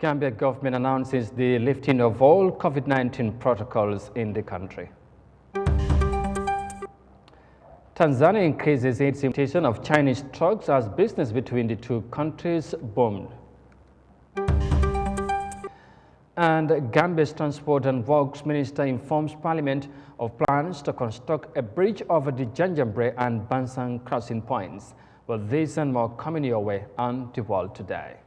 Gambia government announces the lifting of all COVID-19 protocols in the country. Tanzania increases its importation of Chinese trucks as business between the two countries boomed. And Gambia's Transport and Works Minister informs Parliament of plans to construct a bridge over the Janjambre and Bansang crossing points. Well, this and more coming your way on The World Today.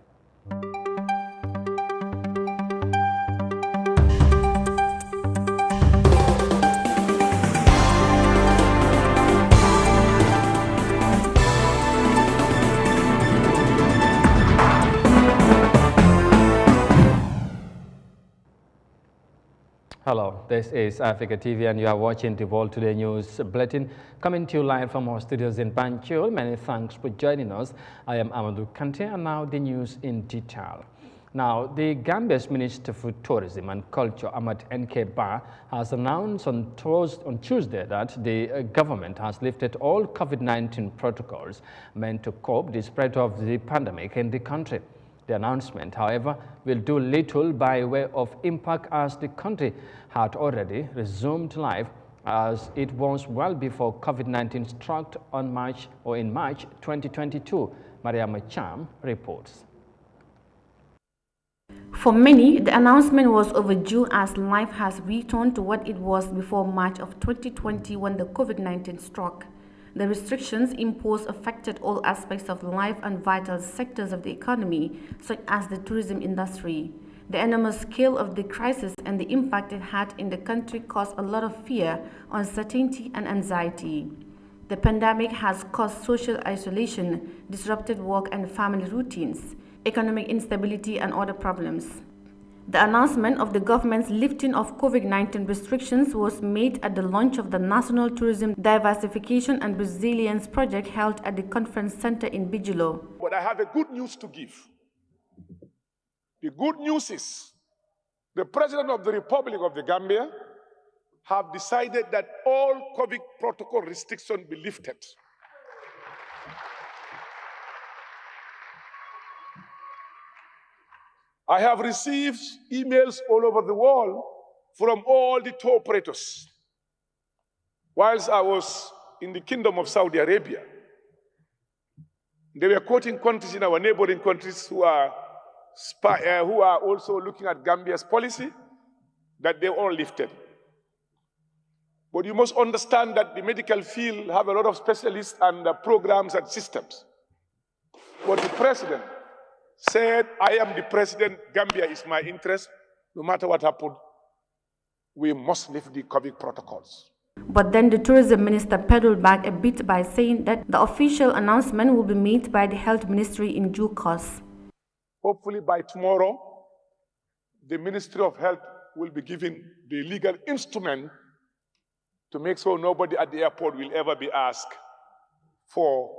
Hello, this is Eyeafrica TV and you are watching the World Today News Bulletin coming to you live from our studios in Banjul. Many thanks for joining us. I am Amadou Kante and now the news in detail. Now, the Gambia's Minister for Tourism and Culture, Ahmad N.K. Ba, has announced on Tuesday that the government has lifted all COVID-19 protocols meant to cope the spread of the pandemic in the country. The announcement, however, will do little by way of impact as the country had already resumed life as it was well before COVID-19 struck in March 2022. Mariama Cham reports. For many, the announcement was overdue as life has returned to what it was before March of 2020 when the COVID-19 struck. The restrictions imposed affected all aspects of life and vital sectors of the economy, such as the tourism industry. The enormous scale of the crisis and the impact it had in the country caused a lot of fear, uncertainty, and anxiety. The pandemic has caused social isolation, disrupted work and family routines, economic instability, and other problems. The announcement of the government's lifting of COVID-19 restrictions was made at the launch of the National Tourism Diversification and Resilience Project held at the Conference Center in Bigelow. But I have a good news to give. The good news is the President of the Republic of the Gambia have decided that all COVID protocol restrictions be lifted. I have received emails all over the world from all the tour operators. Whilst I was in the Kingdom of Saudi Arabia, they were quoting countries in our neighboring countries who are also looking at Gambia's policy, that they all lifted. But you must understand that the medical field have a lot of specialists and programs and systems. But the President said, I am the president, Gambia is my interest, no matter what happened, we must lift the COVID protocols. But then the tourism minister pedaled back a bit by saying that the official announcement will be made by the health ministry in due course. Hopefully by tomorrow, the Ministry of Health will be given the legal instrument to make sure nobody at the airport will ever be asked for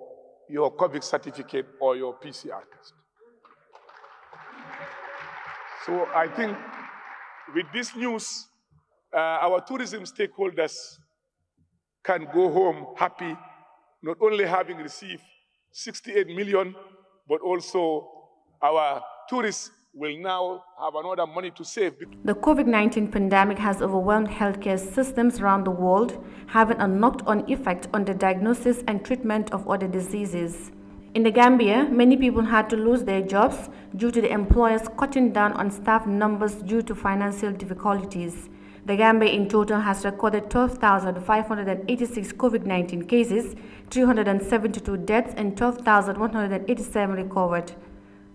your COVID certificate or your PCR test. So I think with this news, our tourism stakeholders can go home happy, not only having received 68 million, but also our tourists will now have another money to save. The COVID-19 pandemic has overwhelmed healthcare systems around the world, having a knocked-on effect on the diagnosis and treatment of other diseases. In the Gambia, many people had to lose their jobs due to the employers cutting down on staff numbers due to financial difficulties. The Gambia in total has recorded 12,586 COVID-19 cases, 372 deaths, and 12,187 recovered.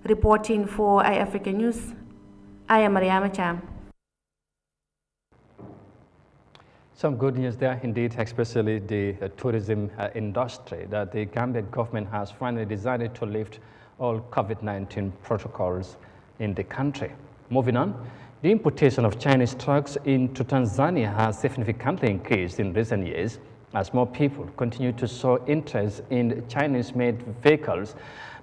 Reporting for Eyeafrica News, I am Mariama Cham. Some good news there indeed, especially the tourism industry, that the Gambia government has finally decided to lift all COVID-19 protocols in the country. Moving on, the importation of Chinese trucks into Tanzania has significantly increased in recent years as more people continue to show interest in Chinese-made vehicles.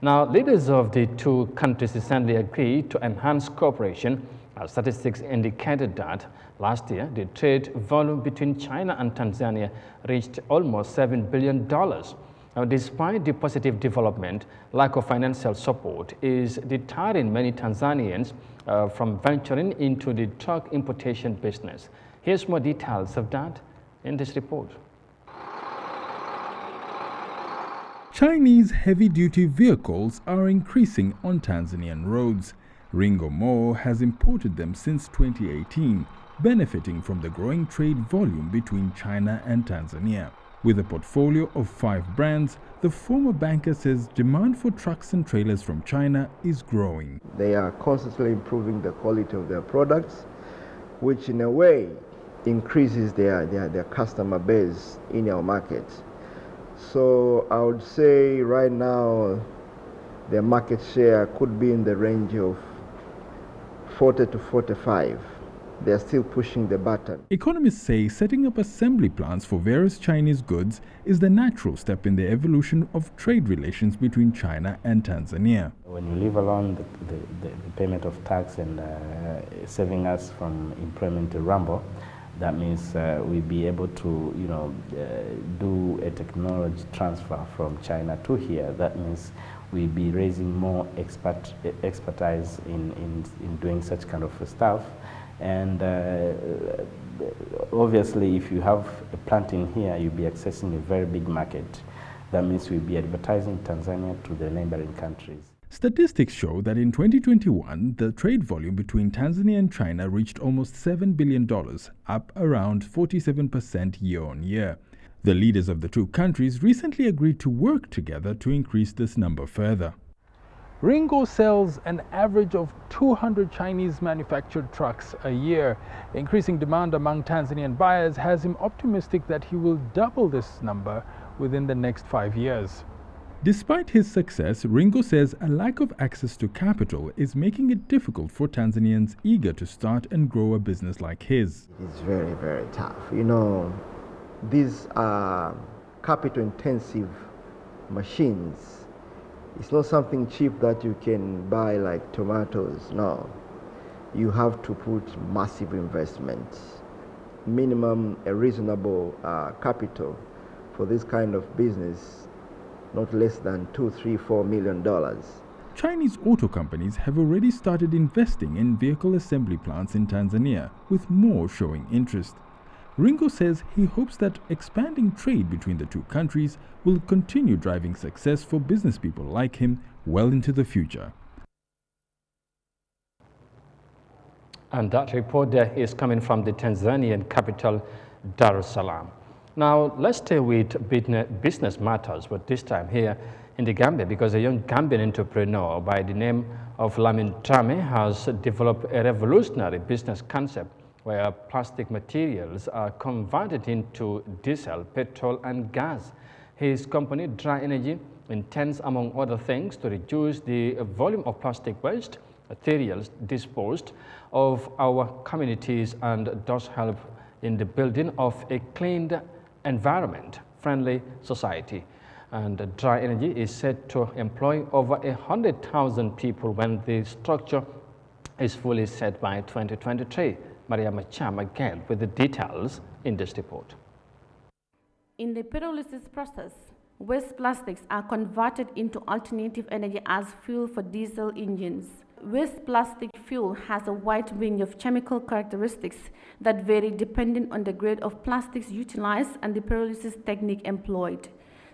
Now, leaders of the two countries recently agreed to enhance cooperation. Statistics indicated that last year, the trade volume between China and Tanzania reached almost $7 billion. Now, despite the positive development, lack of financial support is deterring many Tanzanians from venturing into the truck importation business. Here's more details of that in this report. Chinese heavy-duty vehicles are increasing on Tanzanian roads. Ringo Mo has imported them since 2018, benefiting from the growing trade volume between China and Tanzania. With a portfolio of 5 brands, the former banker says demand for trucks and trailers from China is growing. They are constantly improving the quality of their products, which in a way increases their customer base in our market. So I would say right now their market share could be in the range of 40 to 45. They're still pushing the button. Economists say setting up assembly plants for various Chinese goods is the natural step in the evolution of trade relations between China and Tanzania. When you leave alone the payment of tax and saving us from employment rumble, that means we'll be able to, do a technology transfer from China to here. That means we'll be raising more expertise in doing such kind of stuff. And obviously, if you have a plant in here, you'll be accessing a very big market. That means we'll be advertising Tanzania to the neighboring countries. Statistics show that in 2021, the trade volume between Tanzania and China reached almost $7 billion, up around 47% year-on-year. The leaders of the two countries recently agreed to work together to increase this number further. Ringo sells an average of 200 Chinese manufactured trucks a year. Increasing demand among Tanzanian buyers has him optimistic that he will double this number within the next 5 years. Despite his success, Ringo says a lack of access to capital is making it difficult for Tanzanians eager to start and grow a business like his. It's very, very tough. These are capital-intensive machines. It's not something cheap that you can buy like tomatoes. No, you have to put massive investments, minimum a reasonable capital for this kind of business, not less than $2, $3, $4 million. Chinese auto companies have already started investing in vehicle assembly plants in Tanzania, with more showing interest. Ringo says he hopes that expanding trade between the two countries will continue driving success for business people like him well into the future. And that report there is coming from the Tanzanian capital, Dar es Salaam. Now, let's stay with business matters, but this time here in the Gambia, because a young Gambian entrepreneur by the name of Yahya Jammeh has developed a revolutionary business concept where plastic materials are converted into diesel, petrol, and gas. His company, Dry Energy, intends, among other things, to reduce the volume of plastic waste materials disposed of our communities and thus help in the building of a clean environment, friendly society. And Dry Energy is set to employ over 100,000 people when the structure is fully set by 2023. Maria Macham again with the details in this report. In the pyrolysis process, waste plastics are converted into alternative energy as fuel for diesel engines. Waste plastic fuel has a wide range of chemical characteristics that vary depending on the grade of plastics utilized and the pyrolysis technique employed.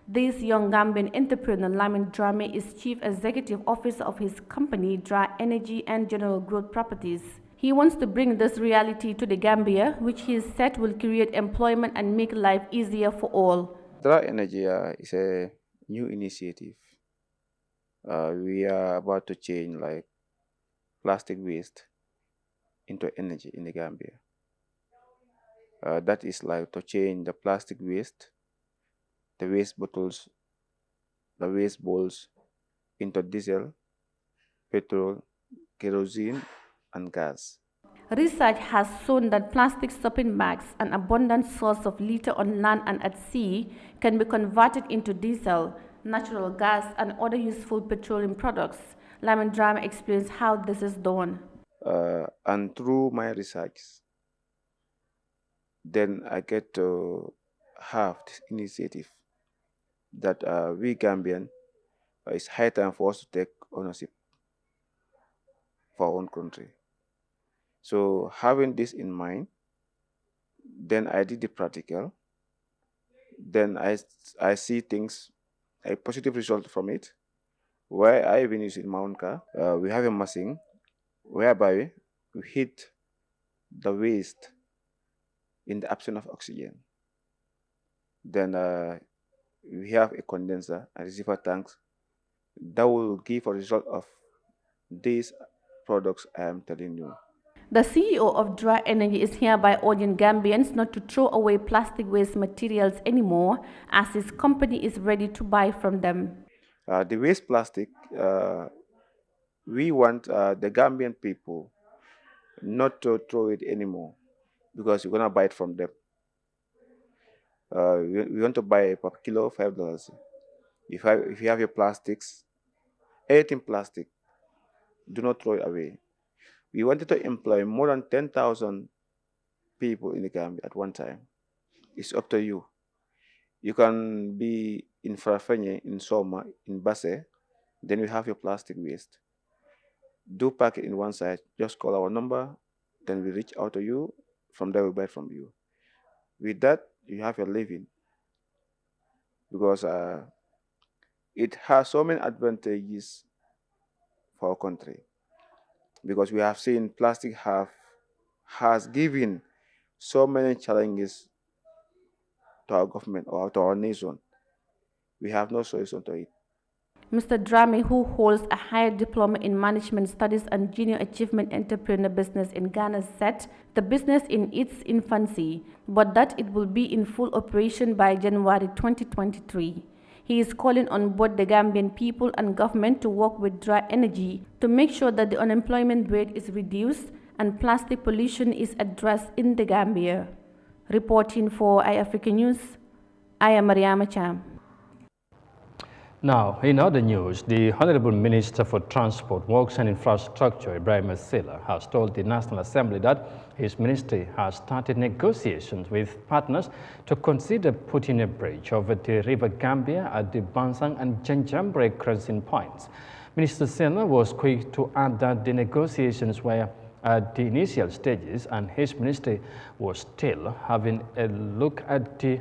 This young Gambian entrepreneur, Yahya Jammeh, is Chief Executive Officer of his company, Dry Energy and General Growth Properties. He wants to bring this reality to the Gambia, which he said will create employment and make life easier for all. Dry Energy is a new initiative. We are about to change plastic waste into energy in the Gambia. That is to change the plastic waste, the waste bottles, the waste bowls into diesel, petrol, kerosene, and gas. Research has shown that plastic shopping bags, an abundant source of litter on land and at sea, can be converted into diesel, natural gas, and other useful petroleum products. Yahya Jammeh explains how this is done. And through my research, then I get to have this initiative that we Gambian, it's high time for us to take ownership for our own country. So having this in mind, then I did the practical. Then I see things, a positive result from it. Where I even use in Mount Car, we have a machine whereby we heat the waste in the absence of oxygen. Then we have a condenser and receiver tanks that will give a result of these products I am telling you. The CEO of Dry Energy is hereby urging Gambians not to throw away plastic waste materials anymore, as his company is ready to buy from them. The waste plastic, we want the Gambian people not to throw it anymore because we're gonna buy it from them. We want to buy per kilo $5. If you have your plastics, anything plastic, do not throw it away. We wanted to employ more than 10,000 people in the Gambia at one time. It's up to you. You can be in Farafenye, in Soma, in Basse, then you have your plastic waste. Do pack it in one side, just call our number, then we reach out to you, from there we buy from you. With that, you have your living. Because it has so many advantages for our country. Because we have seen plastic has given so many challenges to our government or to our nation. We have no solution to it. Mr. Jammeh, who holds a higher diploma in management studies and junior achievement entrepreneur business in Ghana, said the business in its infancy, but that it will be in full operation by January 2023. He is calling on both the Gambian people and government to work with Dry Energy to make sure that the unemployment rate is reduced and plastic pollution is addressed in the Gambia. Reporting for Eyeafrica News, I am Mariama Cham. Now, in other news, the Honorable Minister for Transport, Works and Infrastructure, Ibrahim Silla, has told the National Assembly that his ministry has started negotiations with partners to consider putting a bridge over the River Gambia at the Bansang and Janjambure crossing points. Minister Silla was quick to add that the negotiations were at the initial stages and his ministry was still having a look at the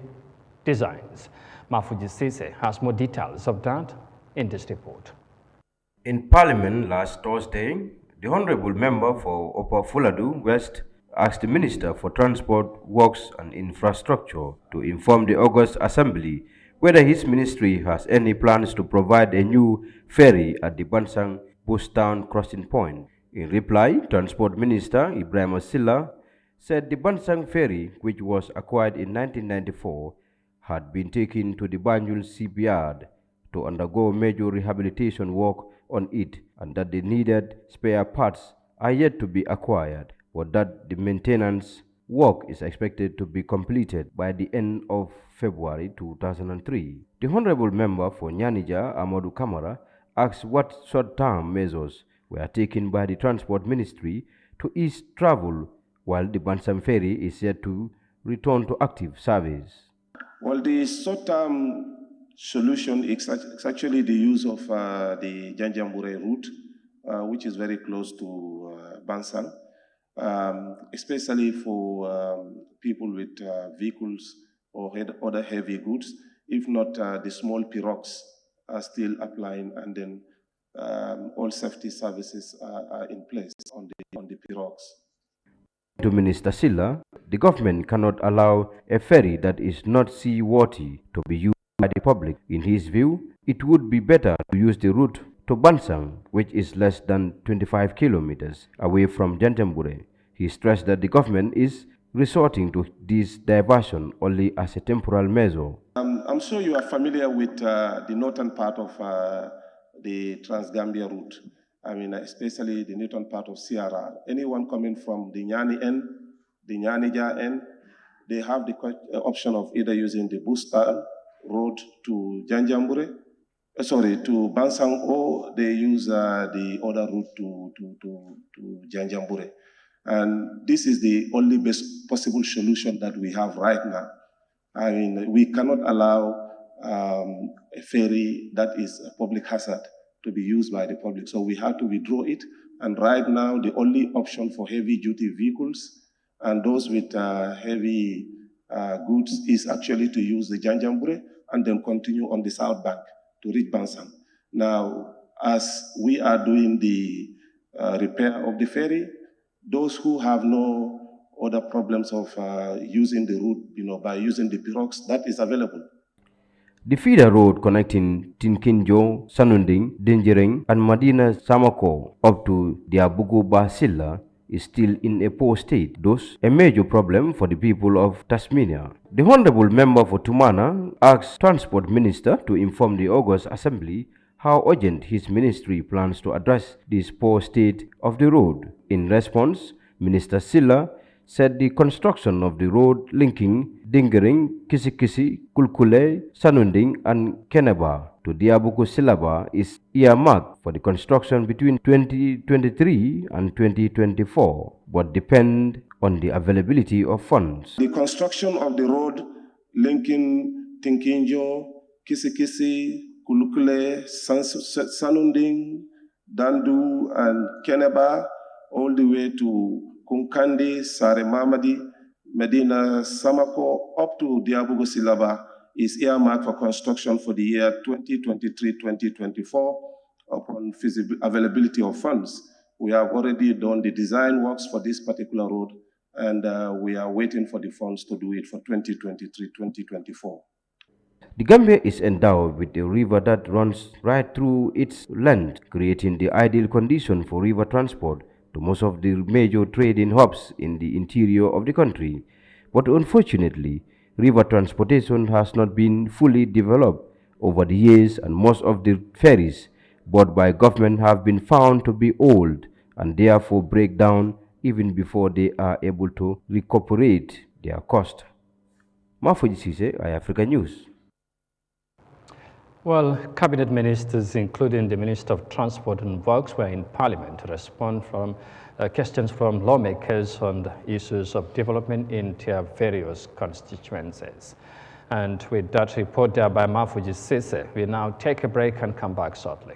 designs. Mafuji Sise has more details of that in this report. In Parliament last Thursday, the Honourable Member for Upper Fuladu West asked the Minister for Transport, Works and Infrastructure to inform the August Assembly whether his ministry has any plans to provide a new ferry at the Bansang Bustown crossing point. In reply, Transport Minister Ibrahim Silla said the Bansang ferry, which was acquired in 1994, had been taken to the Banjul shipyard to undergo major rehabilitation work on it, and that the needed spare parts are yet to be acquired, but that the maintenance work is expected to be completed by the end of February 2003. The Honorable Member for Nyanija, Amadou Kamara, asked what short-term measures were taken by the Transport Ministry to ease travel while the Bansang ferry is yet to return to active service. Well, the short-term solution is actually the use of the Janjambure route, which is very close to Bansang, especially for people with vehicles or other heavy goods. If not, the small pirogues are still applying, and then all safety services are in place on the pirogues. To Minister Silla, the government cannot allow a ferry that is not seaworthy to be used by the public. In his view, it would be better to use the route to Bansang, which is less than 25 kilometers away from Janjambure. He stressed that the government is resorting to this diversion only as a temporal measure. I'm sure you are familiar with the northern part of the Trans-Gambia route. I mean, especially the northern part of CRR. Anyone coming from the Nyani end, the Nyanija end, they have the option of either using the Bustown road to Janjambure, to Bansang, or they use the other route to Janjambure. And this is the only best possible solution that we have right now. I mean, we cannot allow a ferry that is a public hazard to be used by the public. So we had to withdraw it. And right now, the only option for heavy-duty vehicles and those with heavy goods is actually to use the Janjambure and then continue on the south bank to reach Bansang. Now, as we are doing the repair of the ferry, those who have no other problems of using the route, by using the pirogues, that is available. The feeder road connecting Tinkinjo, Sanunding, Dingereng, and Madina Samako up to Diabugo Basilla is still in a poor state, thus a major problem for the people of Tasmania. The Honorable Member for Tumana asked Transport Minister to inform the August Assembly how urgent his ministry plans to address this poor state of the road. In response, Minister Silla said the construction of the road linking Dingering, Kisikisi, Kulkule, Sanunding, and Keneba to Diabuku Silaba is earmarked for the construction between 2023 and 2024, but depend on the availability of funds. The construction of the road linking Tinkinjo, Kisikisi, Kulukule, Sanunding, Dandu, and Keneba, all the way to Kunkandi, Sare Mamadi, Medina Samako, up to Diabugo Silaba is earmarked for construction for the year 2023-2024 upon availability of funds. We have already done the design works for this particular road, and we are waiting for the funds to do it for 2023-2024. The Gambia is endowed with a river that runs right through its length, creating the ideal condition for river transport to most of the major trading hubs in the interior of the country. But unfortunately, river transportation has not been fully developed over the years, and most of the ferries bought by government have been found to be old and therefore break down even before they are able to recuperate their cost. Mafuji Sise, Eyeafrica News. Well, cabinet ministers, including the Minister of Transport and Works, were in Parliament to respond from questions from lawmakers on the issues of development in their various constituencies. And with that report there by Mafuji Sise, we now take a break and come back shortly.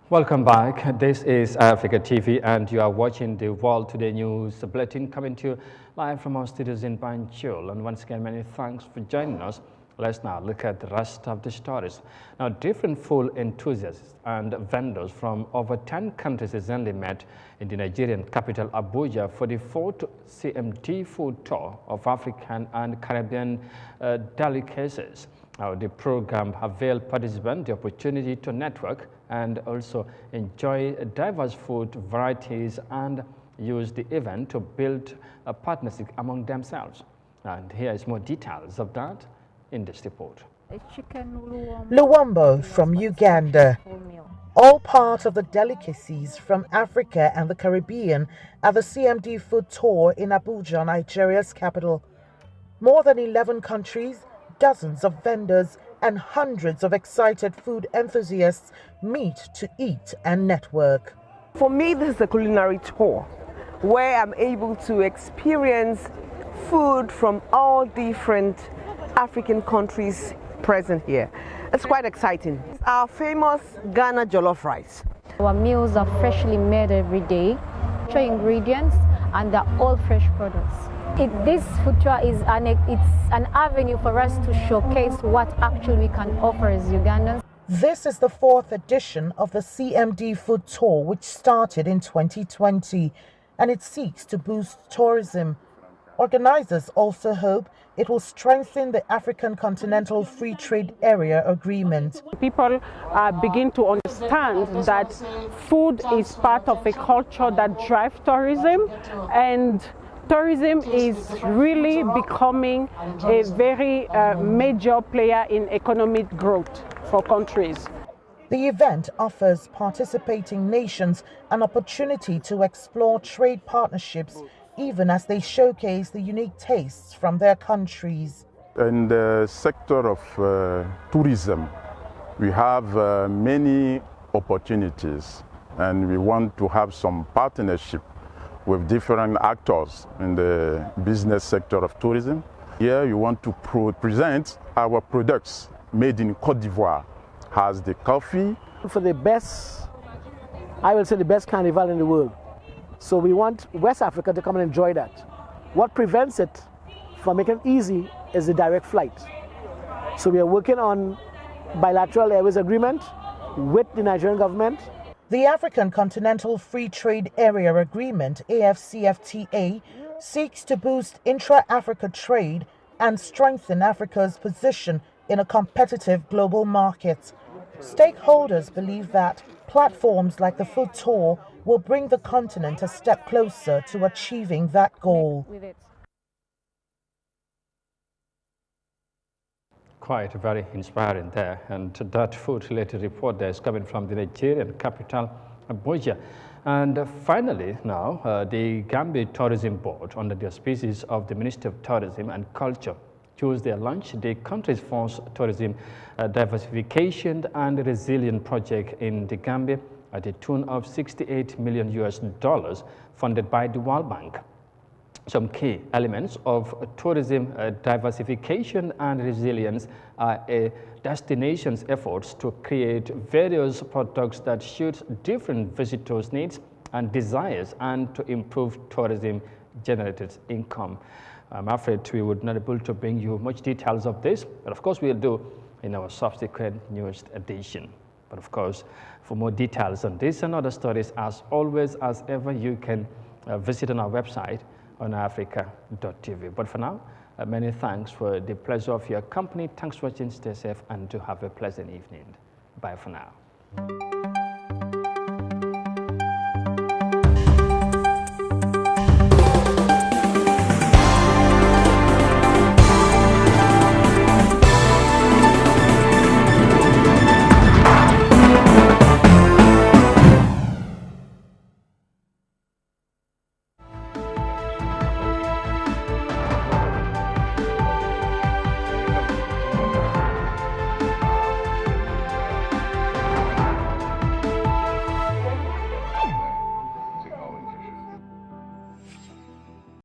Welcome back. This is Eyeafrica TV, and you are watching the World Today News Bulletin coming to you live from our studios in Banjul. And once again, many thanks for joining us. Let's now look at the rest of the stories. Now, different food enthusiasts and vendors from over 10 countries recently met in the Nigerian capital, Abuja, for the 4th CMT Food Tour of African and Caribbean delicacies. Now, the program availed participants the opportunity to network and also enjoy diverse food varieties and use the event to build a partnership among themselves. And here is more details of that in this report. Luwambo from Uganda, all part of the delicacies from Africa and the Caribbean at the CMD Food Tour in Abuja, Nigeria's capital. More than 11 countries, dozens of vendors, and hundreds of excited food enthusiasts meet to eat and network. For me, this is a culinary tour. where I'm able to experience food from all different African countries present here. It's quite exciting. Our famous Ghana jollof rice. Our meals are freshly made every day, fresh ingredients, and they're all fresh products. This food tour is an avenue for us to showcase what actually we can offer as Ugandans. This is the 4th edition of the CMD Food Tour, which started in 2020, and it seeks to boost tourism. Organizers also hope it will strengthen the African Continental Free Trade Area Agreement. People begin to understand that food is part of a culture that drives tourism, and tourism is really becoming a very major player in economic growth for countries. The event offers participating nations an opportunity to explore trade partnerships, even as they showcase the unique tastes from their countries. In the sector of tourism, we have many opportunities, and we want to have some partnership with different actors in the business sector of tourism. Here we want to present our products made in Côte d'Ivoire. Has the coffee. For the best, I will say the best carnival in the world. So we want West Africa to come and enjoy that. What prevents it from making it easy is the direct flight. So we are working on bilateral airways agreement with the Nigerian government. The African Continental Free Trade Area Agreement, AFCFTA, seeks to boost intra-Africa trade and strengthen Africa's position in a competitive global market. Stakeholders believe that platforms like the Food Tour will bring the continent a step closer to achieving that goal. Quite very inspiring there. And that food-related report there is coming from the Nigerian capital, Abuja. And finally, now, the Gambia Tourism Board, under the auspices of the Ministry of Tourism and Culture, Tuesday launched the country's first tourism diversification and resilience project in the Gambia at a tune of $68 million funded by the World Bank. Some key elements of tourism diversification and resilience are a destination's efforts to create various products that suit different visitors' needs and desires, and to improve tourism-generated income. I'm afraid we would not be able to bring you much details of this, but of course we'll do in our subsequent news edition. But of course, for more details on this and other stories, as always, as ever, you can visit on our website on Eyeafrica.tv. But for now, many thanks for the pleasure of your company. Thanks for watching. Stay safe and do have a pleasant evening. Bye for now.